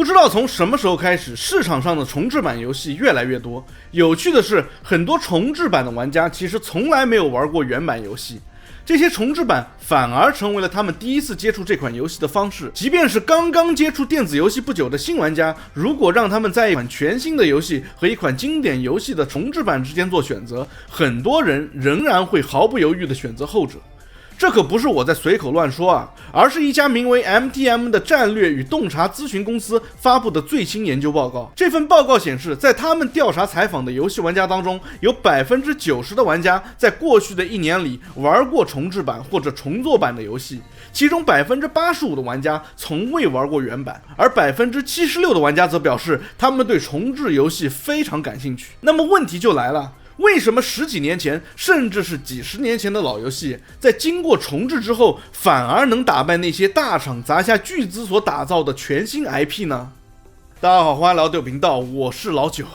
不知道从什么时候开始，市场上的重制版游戏越来越多。有趣的是，很多重制版的玩家其实从来没有玩过原版游戏，这些重制版反而成为了他们第一次接触这款游戏的方式。即便是刚刚接触电子游戏不久的新玩家，如果让他们在一款全新的游戏和一款经典游戏的重制版之间做选择，很多人仍然会毫不犹豫地选择后者。这可不是我在随口乱说啊，而是一家名为 MTM 的战略与洞察咨询公司发布的最新研究报告。这份报告显示，在他们调查采访的游戏玩家当中，有 90% 的玩家在过去的1年里玩过重制版或者重做版的游戏，其中 85% 的玩家从未玩过原版，而 76% 的玩家则表示他们对重制游戏非常感兴趣。那么问题就来了，为什么10几年前甚至是几十年前的老游戏，在经过重制之后，反而能打败那些大厂砸下巨资所打造的全新 IP 呢？大家好，欢迎来到豆频道，我是老九。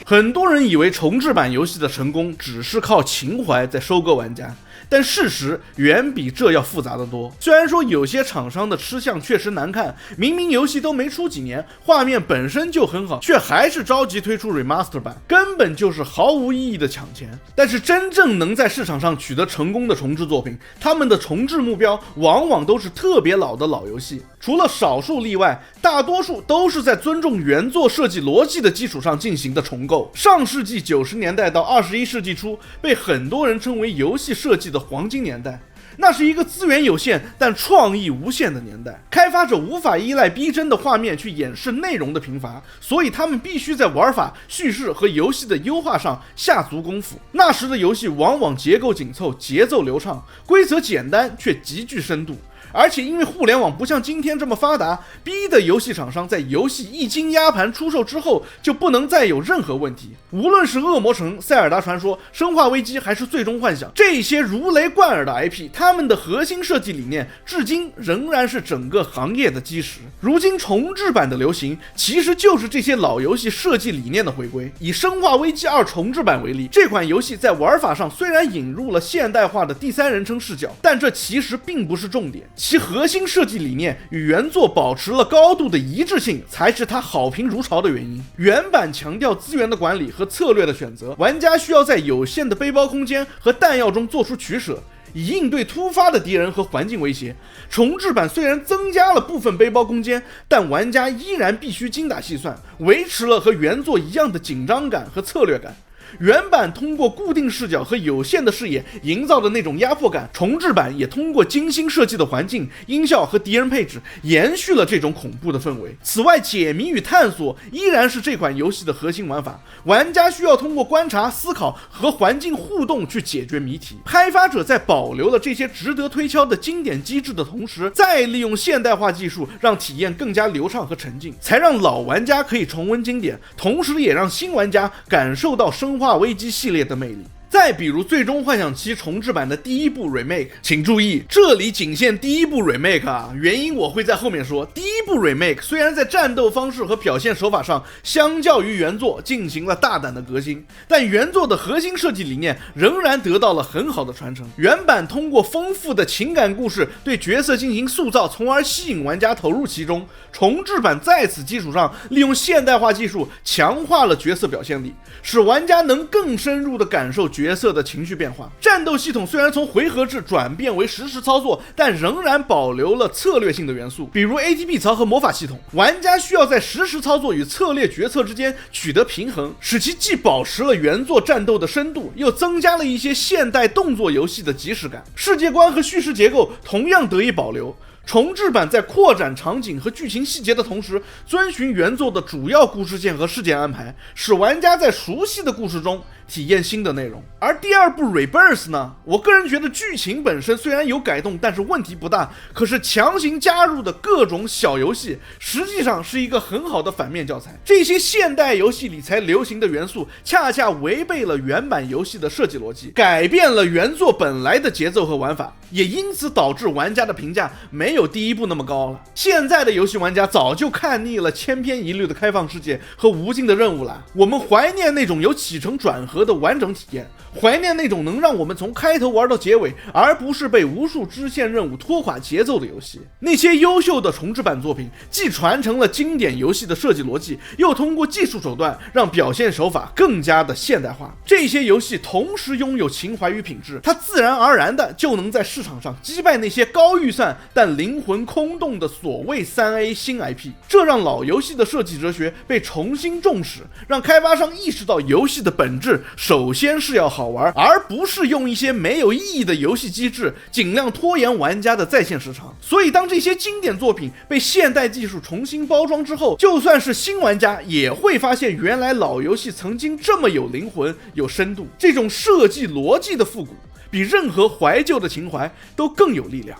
很多人以为重制版游戏的成功只是靠情怀在收割玩家，但事实远比这要复杂得多。虽然说有些厂商的吃相确实难看，明明游戏都没出几年，画面本身就很好，却还是着急推出 remaster 版，根本就是毫无意义的抢钱。但是真正能在市场上取得成功的重制作品，他们的重制目标往往都是特别老的老游戏，除了少数例外，大多数都是在尊重原作设计逻辑的基础上进行的重构。上世纪90年代到21世纪初，被很多人称为游戏设计的黄金年代，那是一个资源有限但创意无限的年代。开发者无法依赖逼真的画面去掩饰内容的贫乏，所以他们必须在玩法、叙事和游戏的优化上下足功夫。那时的游戏往往结构紧凑、节奏流畅，规则简单却极具深度。而且因为互联网不像今天这么发达，逼的游戏厂商在游戏一经压盘出售之后，就不能再有任何问题。无论是恶魔城、塞尔达传说、生化危机还是最终幻想，这些如雷贯耳的 IP， 他们的核心设计理念至今仍然是整个行业的基石。如今重制版的流行，其实就是这些老游戏设计理念的回归。以生化危机2重制版为例，这款游戏在玩法上虽然引入了现代化的第三人称视角，但这其实并不是重点。其核心设计理念与原作保持了高度的一致性，才是它好评如潮的原因。原版强调资源的管理和策略的选择，玩家需要在有限的背包空间和弹药中做出取舍，以应对突发的敌人和环境威胁。重制版虽然增加了部分背包空间，但玩家依然必须精打细算，维持了和原作一样的紧张感和策略感。原版通过固定视角和有限的视野营造的那种压迫感，重制版也通过精心设计的环境、音效和敌人配置延续了这种恐怖的氛围。此外，解谜与探索依然是这款游戏的核心玩法，玩家需要通过观察、思考和环境互动去解决谜题。开发者在保留了这些值得推敲的经典机制的同时，再利用现代化技术让体验更加流畅和沉浸，才让老玩家可以重温经典，同时也让新玩家感受到生化危机系列的魅力。再比如最终幻想7重制版的第一部 remake， 请注意，这里仅限第一部 remake 啊，原因我会在后面说。第一部 remake 虽然在战斗方式和表现手法上相较于原作进行了大胆的革新，但原作的核心设计理念仍然得到了很好的传承。原版通过丰富的情感故事对角色进行塑造，从而吸引玩家投入其中。重制版在此基础上利用现代化技术强化了角色表现力，使玩家能更深入地感受角色的情绪变化。战斗系统虽然从回合制转变为实时操作，但仍然保留了策略性的元素，比如 ATB 槽和魔法系统。玩家需要在实时操作与策略决策之间取得平衡，使其既保持了原作战斗的深度，又增加了一些现代动作游戏的即时感。世界观和叙事结构同样得以保留。重制版在扩展场景和剧情细节的同时，遵循原作的主要故事线和事件安排，使玩家在熟悉的故事中体验新的内容。而第二部 Rebirth 呢，我个人觉得剧情本身虽然有改动，但是问题不大，可是强行加入的各种小游戏实际上是一个很好的反面教材。这些现代游戏里才流行的元素恰恰违背了原版游戏的设计逻辑，改变了原作本来的节奏和玩法，也因此导致玩家的评价没有第一部那么高了。现在的游戏玩家早就看腻了千篇一律的开放世界和无尽的任务了，我们怀念那种有起承转合的完整体验，怀念那种能让我们从开头玩到结尾，而不是被无数支线任务拖垮节奏的游戏。那些优秀的重制版作品既传承了经典游戏的设计逻辑，又通过技术手段让表现手法更加的现代化。这些游戏同时拥有情怀与品质，它自然而然的就能在市场上击败那些高预算但灵魂空洞的所谓 3A 新 IP， 这让老游戏的设计哲学被重新重视，让开发商意识到游戏的本质首先是要好玩，而不是用一些没有意义的游戏机制尽量拖延玩家的在线时长。所以当这些经典作品被现代技术重新包装之后，就算是新玩家也会发现原来老游戏曾经这么有灵魂有深度。这种设计逻辑的复古比任何怀旧的情怀都更有力量。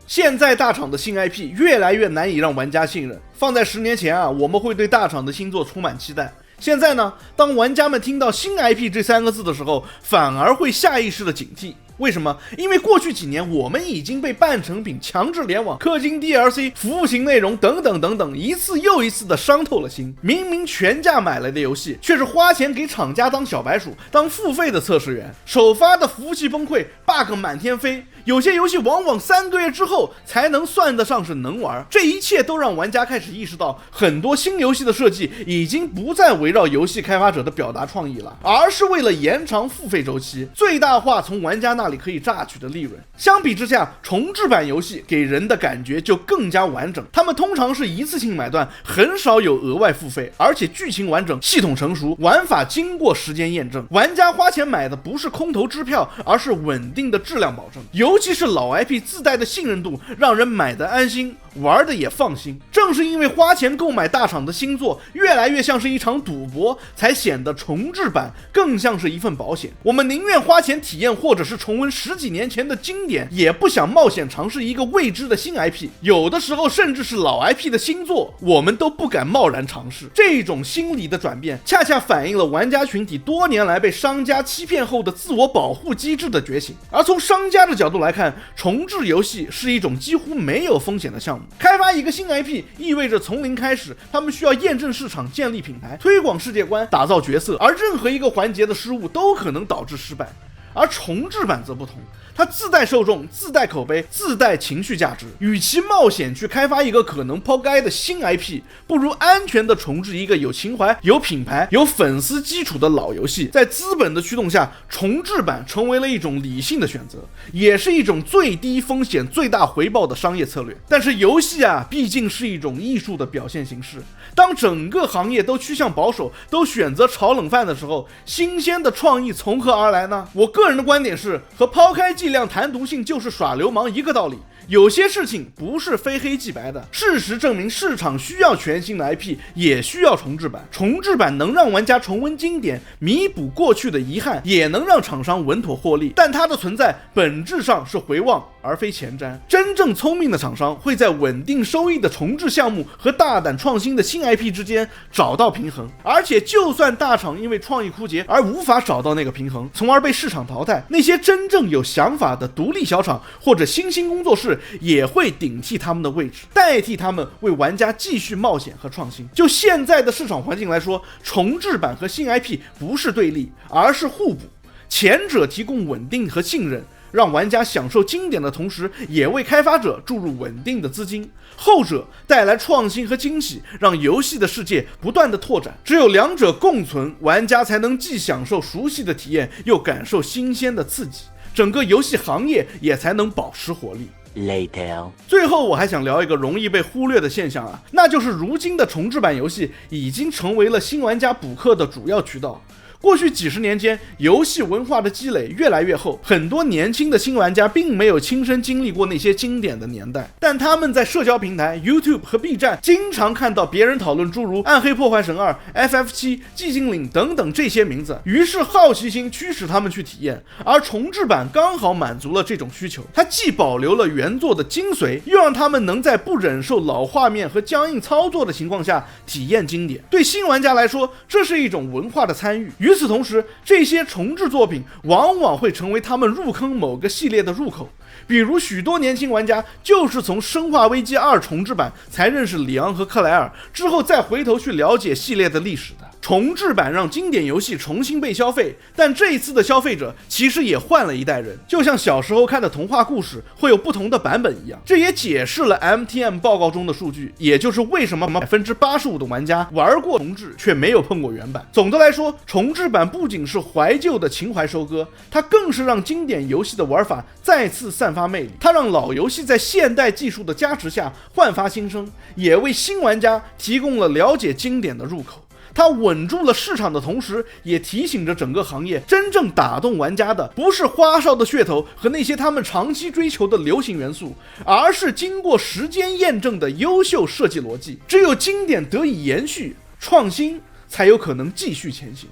现在大厂的新 IP 越来越难以让玩家信任，放在10年前我们会对大厂的新作充满期待，现在呢，当玩家们听到新 IP 这3个字的时候，反而会下意识的警惕。为什么？因为过去几年我们已经被半成品、强制联网、氪金 DLC、服务型内容等等等等一次又一次的伤透了心。明明全价买来的游戏，却是花钱给厂家当小白鼠，当付费的测试员，首发的服务器崩溃， bug 满天飞，有些游戏往往3个月之后才能算得上是能玩。这一切都让玩家开始意识到，很多新游戏的设计已经不再围绕游戏开发者的表达创意了，而是为了延长付费周期，最大化从玩家那里可以榨取的利润。相比之下，重制版游戏给人的感觉就更加完整，他们通常是一次性买断，很少有额外付费，而且剧情完整，系统成熟，玩法经过时间验证。玩家花钱买的不是空头支票，而是稳定的质量保证。尤其是老 IP 自带的信任度，让人买得安心，玩的也放心。正是因为花钱购买大厂的新作越来越像是一场赌博，才显得重制版更像是一份保险。我们宁愿花钱体验或者是重温10几年前的经典，也不想冒险尝试一个未知的新 IP。 有的时候甚至是老 IP 的新作，我们都不敢贸然尝试。这种心理的转变，恰恰反映了玩家群体多年来被商家欺骗后的自我保护机制的觉醒。而从商家的角度来看，重制游戏是一种几乎没有风险的项目。开发一个新 IP 意味着从零开始，他们需要验证市场、建立品牌、推广世界观、打造角色，而任何一个环节的失误都可能导致失败。而重制版则不同，它自带受众、自带口碑、自带情绪价值。与其冒险去开发一个可能抛开的新 IP， 不如安全的重置一个有情怀、有品牌、有粉丝基础的老游戏。在资本的驱动下，重制版成为了一种理性的选择，也是一种最低风险、最大回报的商业策略。但是游戏毕竟是一种艺术的表现形式。当整个行业都趋向保守，都选择炒冷饭的时候，新鲜的创意从何而来呢？我个人的观点是，和抛开剂量谈毒性就是耍流氓一个道理。有些事情不是非黑即白的，事实证明市场需要全新的 IP， 也需要重制版。重制版能让玩家重温经典，弥补过去的遗憾，也能让厂商稳妥获利。但它的存在本质上是回望而非前瞻。真正聪明的厂商会在稳定收益的重制项目和大胆创新的新 IP 之间找到平衡。而且就算大厂因为创意枯竭而无法找到那个平衡，从而被市场淘汰，那些真正有想法的独立小厂或者新兴工作室也会顶替他们的位置，代替他们为玩家继续冒险和创新。就现在的市场环境来说，重制版和新 IP 不是对立，而是互补。前者提供稳定和信任，让玩家享受经典的同时，也为开发者注入稳定的资金；后者带来创新和惊喜，让游戏的世界不断的拓展。只有两者共存，玩家才能既享受熟悉的体验，又感受新鲜的刺激，整个游戏行业也才能保持活力。Later. 最后我还想聊一个容易被忽略的现象那就是如今的重制版游戏已经成为了新玩家补课的主要渠道。过去几十年间，游戏文化的积累越来越厚，很多年轻的新玩家并没有亲身经历过那些经典的年代，但他们在社交平台 YouTube 和 B 站经常看到别人讨论诸如《暗黑破坏神2》、FF7、寂静岭等等这些名字，于是好奇心驱使他们去体验，而重制版刚好满足了这种需求。它既保留了原作的精髓，又让他们能在不忍受老画面和僵硬操作的情况下体验经典。对新玩家来说，这是一种文化的参与。与此同时，这些重置作品往往会成为他们入坑某个系列的入口。比如许多年轻玩家就是从《生化危机2》重置版才认识里昂和克莱尔，之后再回头去了解系列的历史的。重置版让经典游戏重新被消费，但这一次的消费者其实也换了一代人，就像小时候看的童话故事会有不同的版本一样。这也解释了 MTM 报告中的数据，也就是为什么85%的玩家玩过重置却没有碰过原版。总的来说，重置版不仅是怀旧的情怀收割，它更是让经典游戏的玩法再次散发魅力。它让老游戏在现代技术的加持下焕发新生，也为新玩家提供了了解经典的入口。它稳住了市场的同时，也提醒着整个行业，真正打动玩家的不是花哨的噱头和那些他们长期追求的流行元素，而是经过时间验证的优秀设计逻辑。只有经典得以延续，创新才有可能继续前行。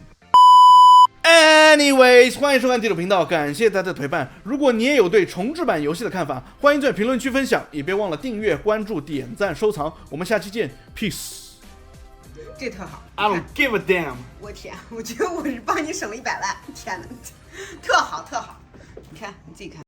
Anyways， 欢迎收看地主频道，感谢大家的陪伴。如果你也有对重置版游戏的看法，欢迎在评论区分享，也别忘了订阅、关注、点赞、收藏。我们下期见 ，Peace。这特好 I don't give a damn。我天，我觉得我是帮你省了100万，天哪，特好特好，你看你自己看。